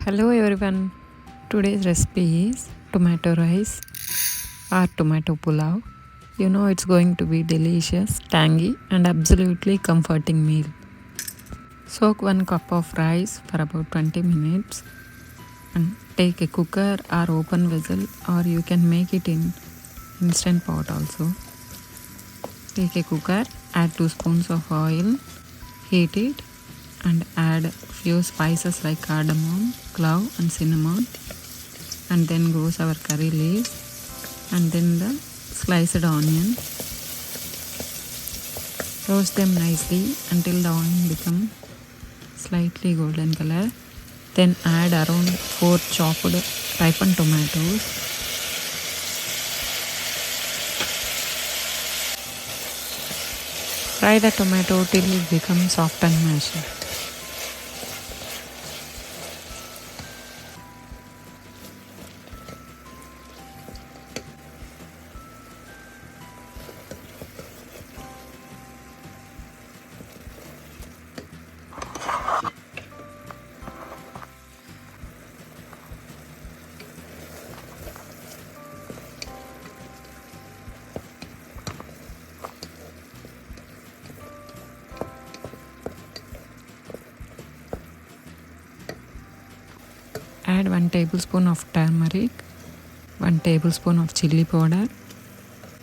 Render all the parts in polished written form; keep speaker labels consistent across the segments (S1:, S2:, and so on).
S1: Hello everyone. Today's recipe is tomato rice or tomato pulao. You know it's going to be delicious, tangy and absolutely comforting meal. Soak 1 cup of rice for about 20 minutes and take a cooker or open vessel, or you can make it in instant pot also. Take a cooker, add 2 spoons of oil, heat it and add few spices like cardamom, clove and cinnamon, and then goes our curry leaves and then the sliced onion. Roast them nicely until the onion become slightly golden color. Then add around 4 chopped ripened tomatoes. Fry the tomato till it becomes soft and mashy. Add 1 tablespoon of turmeric, 1 tablespoon of chili powder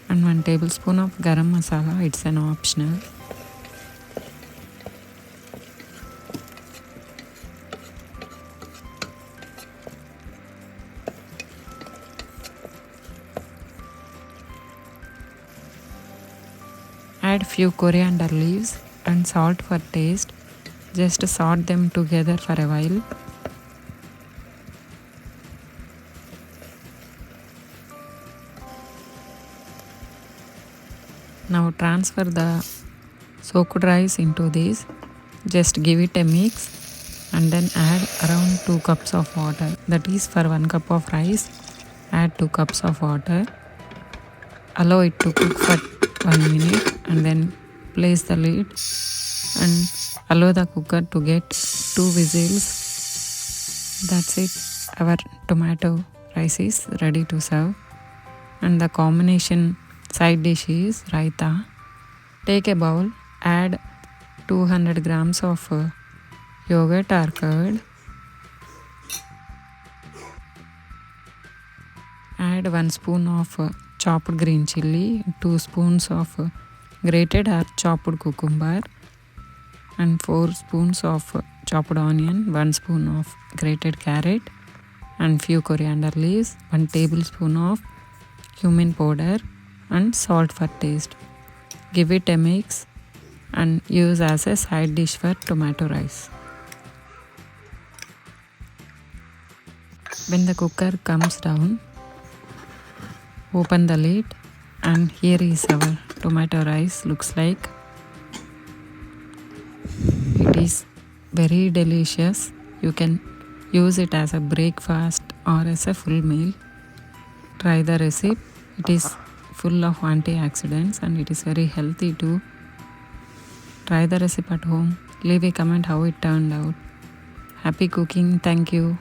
S1: and 1 tablespoon of garam masala. It's an optional. Add few coriander leaves and salt for taste. Just salt them together for a while. Now transfer the soaked rice into this. Just give it a mix and then add around 2 cups of water. That is, for 1 cup of rice, add 2 cups of water. Allow it to cook for 1 minute and then place the lid and allow the cooker to get 2 whistles. That's it. Our tomato rice is ready to serve. And the combination side dish is raita. Take a bowl, add 200 grams of yogurt or curd. Add 1 spoon of chopped green chili, 2 spoons of grated or chopped cucumber and 4 spoons of chopped onion, 1 spoon of grated carrot and few coriander leaves, 1 tablespoon of cumin powder and salt for taste. Give it a mix and use as a side dish for tomato rice. When the cooker comes down, open the lid and here is our tomato rice. Looks like it is very delicious. You can use it as a breakfast or as a full meal. Try the recipe. It is full of antioxidants and it is very healthy too. Try the recipe at home. Leave a comment how it turned out. Happy cooking. Thank you.